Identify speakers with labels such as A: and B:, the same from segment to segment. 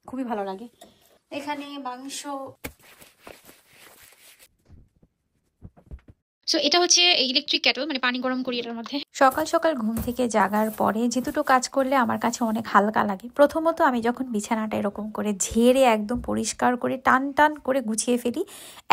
A: খুবই ভালো লাগে। এখানে মাংস,
B: সো এটা হচ্ছে ইলেকট্রিক কেটল, মানে পানি গরম করি এটার মধ্যে।
C: সকাল সকাল ঘুম থেকে জাগার পরে যে দুটো কাজ করলে আমার কাছে অনেক হালকা লাগে, প্রথমত আমি যখন বিছানাটা এরকম করে ঝেড়ে একদম পরিষ্কার করে টান টান করে গুছিয়ে ফেলি,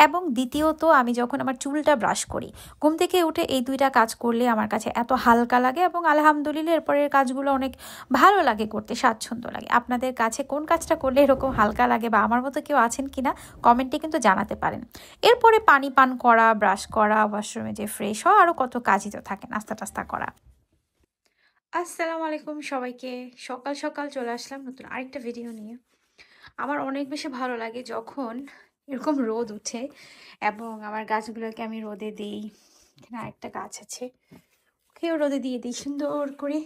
C: এবং দ্বিতীয়ত আমি যখন আমার চুলটা ব্রাশ করি। ঘুম থেকে উঠে এই দুইটা কাজ করলে আমার কাছে এত হালকা লাগে, এবং আলহামদুলিল্লাহ এরপরের কাজগুলো অনেক ভালো লাগে করতে, স্বাচ্ছন্দ্য লাগে। আপনাদের কাছে কোন কাজটা করলে এরকম হালকা লাগে, বা আমার মতো কেউ আছেন কিনা কমেন্টে কিন্তু জানাতে পারেন। এরপরে পানি পান করা, ব্রাশ করা, ওয়াশরুমে যে ফ্রেশ হওয়া, আরও কত কাজই তো থাকে, নাস্তা টাস্তা করা।
A: আসসালামু আলাইকুম সবাইকে। সকাল সকাল চলে আসলাম নতুন আরেকটা ভিডিও নিয়ে। আমার অনেক বেশি ভালো লাগে যখন এরকম রোদ উঠে এবং আমার গাছগুলোকে আমি রোদে দিই। এখানে আরেকটা গাছ আছে, ওকেও রোদে দিয়ে দিই সুন্দর করে।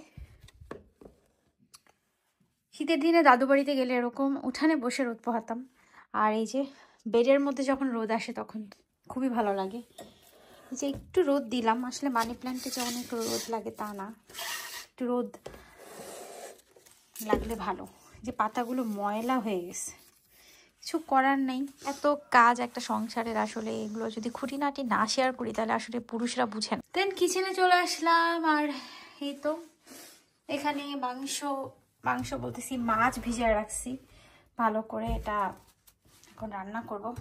A: শীতের দিনে দাদু বাড়িতে গেলে এরকম উঠানে বসে রোদ পোহাতাম, আর এই যে বেডের মধ্যে যখন রোদ আসে তখন খুবই ভালো লাগে। যে একটু রোদ দিলাম, আসলে মানি প্ল্যান্টে যে অনেক রোদ লাগে তা না, একটু রোদ লাগলে ভালো। যে পাতাগুলো ময়লা হয়ে গেছে, কিছু করার নেই।
C: এত কাজ একটা সংসারের, আসলে এগুলো যদি খুঁটিনাটি না শেয়ার করি তাহলে আসলে পুরুষরা বুঝেন।
A: দেন কিচেনে চলে আসলাম, আর এই তো এখানে মাংস বলতেছি মাছ ভিজিয়ে রাখছি ভালো করে, এটা এখন রান্না করবো।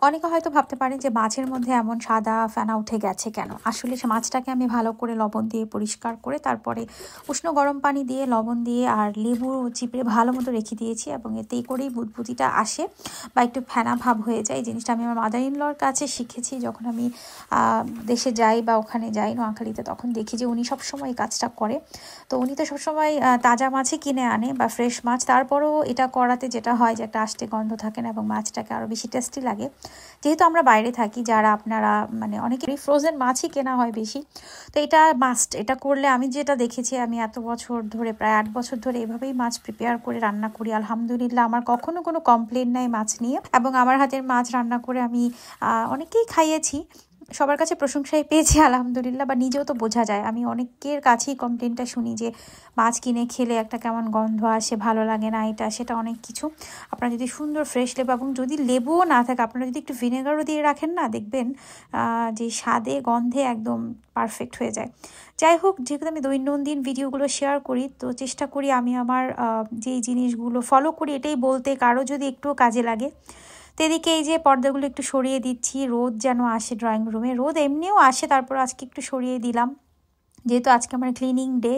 C: অনেকে হয়তো ভাবতে পারেন যে মাছের মধ্যে এমন সাদা ফেনা উঠে গেছে কেন। আসলে সে মাছটাকে আমি ভালো করে লবণ দিয়ে পরিষ্কার করে তারপরে উষ্ণ গরম পানি দিয়ে লবণ দিয়ে আর লেবু চিপড়ে ভালো মতো রেখে দিয়েছি, এবং এতেই করেই বুদবুদিটা আসে বা একটু ফেনা ভাব হয়ে যায়। এই জিনিসটা আমি আমার মাদার ইন লর কাছে শিখেছি। যখন আমি দেশে যাই বা ওখানে যাই নোয়াখালীতে, তখন দেখি যে উনি সবসময় এই কাজটা করে। তো উনি তো সবসময় তাজা মাছই কিনে আনে বা ফ্রেশ মাছ, তারপরেও এটা করাতে যেটা হয় যে একটা আষ্টে গন্ধ থাকে না, এবং মাছটাকে আরও বেশি টেস্টি লাগে। যেহেতু আমরা বাইরে থাকি, যারা আপনারা মানে অনেকেরই ফ্রোজেন মাছই কেনা হয় বেশি, তো এটা মাস্ট। এটা করলে আমি যেটা দেখেছি, আমি এত বছর ধরে প্রায় 8 বছর ধরে এভাবেই মাছ প্রিপেয়ার করে রান্না করি। আলহামদুলিল্লাহ আমার কখনো কোনো কমপ্লেন নাই মাছ নিয়ে, এবং আমার হাতের মাছ রান্না করে আমি অনেকেই খাইয়েছি, সবার কাছে প্রশংসাই পেয়েছি আলহামদুলিল্লাহ। বা নিজেও তো বোঝা যায়, আমি অনেকের কাছেই কমপ্লেনটা শুনি যে মাছ কিনে খেলে একটা কেমন গন্ধ আসে, ভালো লাগে না, এটা সেটা অনেক কিছু। আপনারা যদি সুন্দর ফ্রেশ লেবু, এবং যদি লেবুও না থাকে আপনারা যদি একটু ভিনেগারও দিয়ে রাখেন না, দেখবেন যে স্বাদে গন্ধে একদম পারফেক্ট হয়ে যায়। যাই হোক, যেহেতু আমি দৈনন্দিন ভিডিওগুলো শেয়ার করি, তো চেষ্টা করি আমি আমার যেই জিনিসগুলো ফলো করি এটাই বলতে, কারো যদি একটুও কাজে লাগে। তো এদিকে এই যে পর্দাগুলো একটু সরিয়ে দিচ্ছি, রোদ যেন আসে ড্রয়িং রুমে। রোদ এমনিও আসে, তারপর আজকে একটু সরিয়ে দিলাম, যেহেতু আজকে আমার ক্লিনিং ডে।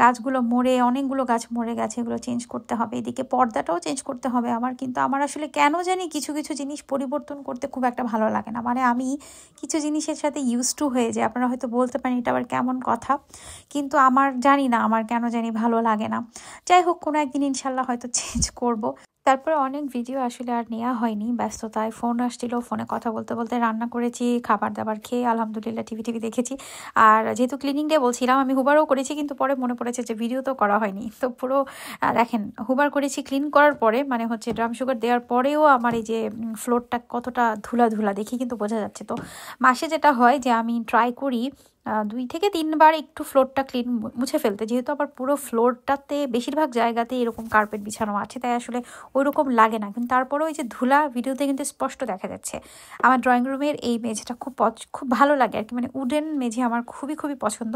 C: গাছগুলো মরে, অনেকগুলো গাছ মরে গেছে, এগুলো চেঞ্জ করতে হবে। এদিকে পর্দাটাও চেঞ্জ করতে হবে আমার। কিন্তু আমার আসলে কেন জানি কিছু কিছু জিনিস পরিবর্তন করতে খুব একটা ভালো লাগে না, মানে আমি কিছু জিনিসের সাথে ইউজ টু হয়ে যায়। আপনারা হয়তো বলতে পারেন এটা আবার কেমন কথা, কিন্তু আমার জানি না, আমার কেন জানি ভালো লাগে না। যাই হোক, কোনো একদিন ইনশাল্লাহ হয়তো চেঞ্জ করব। তারপরে অনেক ভিডিও আসলে আর নেওয়া হয়নি, ব্যস্ততায়। ফোন আসছিল, ফোনে কথা বলতে বলতে রান্না করেছি, খাবার দাবার খেয়ে আলহামদুলিল্লাহ টিভি দেখেছি। আর যেহেতু ক্লিনিং ডে বলছিলাম, আমি হুবারও করেছি, কিন্তু পরে মনে পড়েছে যে ভিডিও তো করা হয়নি। তো পুরো দেখেন, হুবার করেছি ক্লিন করার পরে, মানে হচ্ছে ড্রাম সুগার দেওয়ার পরেও আমার এই যে ফ্লোরটা কতটা ধুলা ধুলা দেখি কিন্তু বোঝা যাচ্ছে। তো মাসে যেটা হয় যে আমি ট্রাই করি 2 থেকে 3 বার একটু ফ্লোরটা ক্লিন মুছে ফেলতে, যেহেতু আবার পুরো ফ্লোরটাতে বেশিরভাগ জায়গাতে এরকম কার্পেট বিছানো আছে, তাই আসলে ওই রকম লাগে না। কিন্তু তারপরেও ওই যে ধুলা ভিডিওতে কিন্তু স্পষ্ট দেখা যাচ্ছে। আমার ড্রয়িং রুমের এই মেঝেটা খুব ভালো লাগে আর কি, মানে উডেন মেঝে আমার খুবই পছন্দ।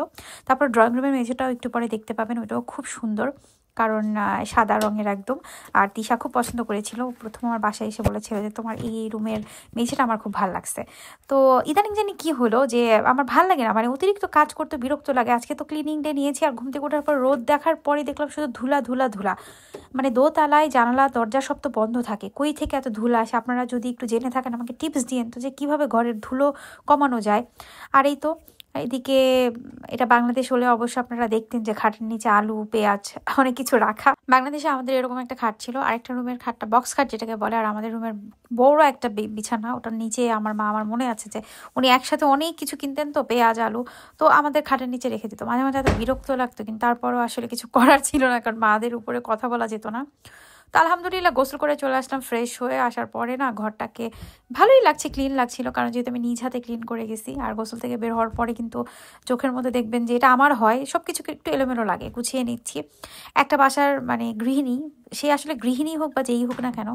C: তারপর ড্রয়িং রুমের মেঝেটাও একটু পরে দেখতে পাবেন, ওইটাও খুব সুন্দর, কারণ সাদা রঙের একদম। আর তিশা খুব পছন্দ করেছিল, প্রথম আমার বাসায় এসে বলেছিল যে তোমার এই রুমের মেঝেটা আমার খুব ভালো লাগছে। তো ইদানিং জানি কি হলো যে আমার ভাল লাগে না, মানে অতিরিক্ত কাজ করতে বিরক্ত লাগে। আজকে তো ক্লিনিং ডে নিয়েছি, আর ঘুম থেকে ওঠার পর রোদ দেখার পরে দেখলাম শুধু ধুলা ধুলা ধুলা, মানে দোতলায় জানালা দরজা সব তো বন্ধ থাকে, কই থেকে এত ধুলা আসে। আপনারা যদি একটু জেনে থাকেন আমাকে টিপস দিয়েন তো, যে কীভাবে ঘরের ধুলো কমানো যায়। আর এই তো এদিকে, এটা বাংলাদেশ হলে অবশ্য আপনারা দেখতেন যে খাটের নিচে আলু পেঁয়াজ অনেক কিছু রাখা। বাংলাদেশে আমাদের এরকম একটা খাট ছিল, আরেকটা রুমের খাটটা বক্স খাট যেটাকে বলে, আর আমাদের রুমের বড় একটা বিছানা, ওটার নিচে আমার মা, আমার মনে আছে যে উনি একসাথে অনেক কিছু কিনতেন, তো পেঁয়াজ আলু তো আমাদের খাটের নিচে রেখে দিত। মাঝে মাঝে এত বিরক্ত লাগতো, কিন্তু তারপরও আসলে কিছু করার ছিল না, কারণ মাদের উপরে কথা বলা যেত না। তো আলহামদুলিল্লাহ গোসল করে চলে আসলাম ফ্রেশ হয়ে। আসার পরে না ঘরটাকে ভালোই লাগছে, ক্লিন লাগছিল, কারণ যেহেতু আমি নিজ হাতে ক্লিন করে গেছি। আর গোসল থেকে বের হওয়ার পরে কিন্তু চোখের মধ্যে দেখবেন যে এটা আমার হয়, সব কিছুকে একটু এলোমেলো লাগে, গুছিয়ে নিচ্ছি। একটা বাসার মানে গৃহিণী, সে আসলে গৃহিণী হোক বা যেই হোক না কেন,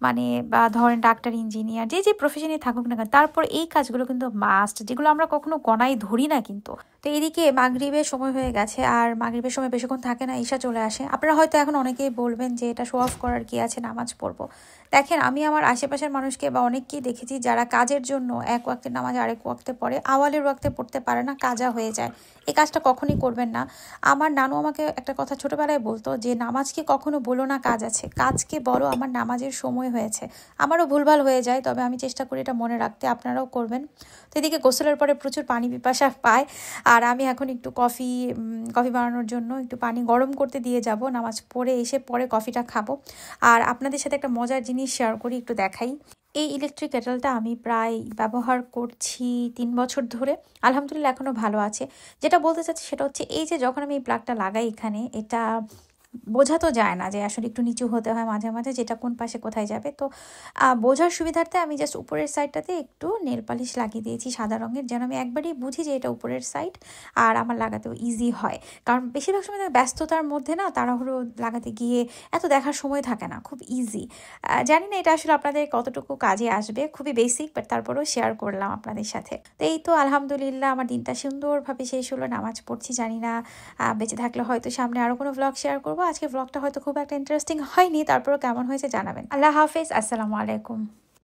C: মানে বা ধরেন ডাক্তার, ইঞ্জিনিয়ার, যে যে প্রফেশনে থাকুক না কেন, তারপর এই কাজগুলো কিন্তু মাস্ট, যেগুলো আমরা কখনো গণায় ধরি না কিন্তু। তো এদিকে মাগরিবের সময় হয়ে গেছে, আর মাগরিবের সময় বেশিক্ষণ থাকে না, ঈশা চলে আসে। আপনারা হয়তো এখন অনেকেই বলবেন যে এটা শো অফ করার কি আছে, নামাজ পড়বো। দেখেন, আমি আমার আশেপাশের মানুষকে বা অনেককেই দেখেছি যারা কাজের জন্য এক ওয়াক্তের নামাজ আরেক ওয়াক্তে পড়ে, আওয়ালের ওয়াক্তে পড়তে পারে না, কাজা হয়ে যায়। এই কাজটা কখনই করবেন না। আমার নানু আমাকে একটা কথা ছোটবেলায় বলতো যে নামাজকে কখনো বলো না কাজ আছে, কাজকে বলো আমার নামাজের সময় হয়েছে। আমারও ভুলভাল হয়ে যায়, তবে আমি চেষ্টা করি এটা মনে রাখতে, আপনারাও করবেন। তো এদিকে গোসলের পরে প্রচুর পানি পিপাসা পায়, আর আমি এখন একটু কফি বানানোর জন্য একটু পানি গরম করতে দিয়ে যাব। নামাজ পড়ে এসে পরে কফিটা খাবো। আর আপনাদের সাথে একটা মজার জিনিস শেয়ার করি, একটু দেখাই। এই ইলেকট্রিক কেটলটা আমি প্রায় ব্যবহার করছি 3 বছর ধরে। আলহামদুলিল্লাহ এখনও ভালো আছে। যেটা বলতে চাচ্ছি সেটা হচ্ছে, এই যে যখন আমি এই প্লাগটা লাগাই এখানে, এটা বোঝা তো যায় না যে আসলে একটু নিচু হতে হয় মাঝে মাঝে, যেটা কোন পাশে কোথায় যাবে। তো বোঝার সুবিধার্থে আমি জাস্ট উপরের সাইডটাতে একটু নেল পালিশ লাগিয়ে দিয়েছি সাদা রঙের, যেন আমি একবারই বুঝি যে এটা উপরের সাইড, আর আমার লাগাতেও ইজি হয়। কারণ বেশিরভাগ সময় ব্যস্ততার মধ্যে না তাড়াহুড়ো লাগাতে গিয়ে এত দেখার সময় থাকে না, খুব ইজি। জানি না এটা আসলে আপনাদের কতটুকু কাজে আসবে, খুবই বেসিক, বাট তারপরেও শেয়ার করলাম আপনাদের সাথে। তো এই তো আলহামদুলিল্লাহ আমার দিনটা সুন্দরভাবে শেষ হলো, নামাজ পড়ছি। জানি না বেঁচে থাকলে হয়তো সামনে আরও কোনো ভ্লগ শেয়ার করবো। আজকে ভ্লগটা হয়তো খুব একটা ইন্টারেস্টিং হয়নি, তারপরেও কেমন হয়েছে জানাবেন। আল্লাহ হাফেজ, আসসালামু আলাইকুম।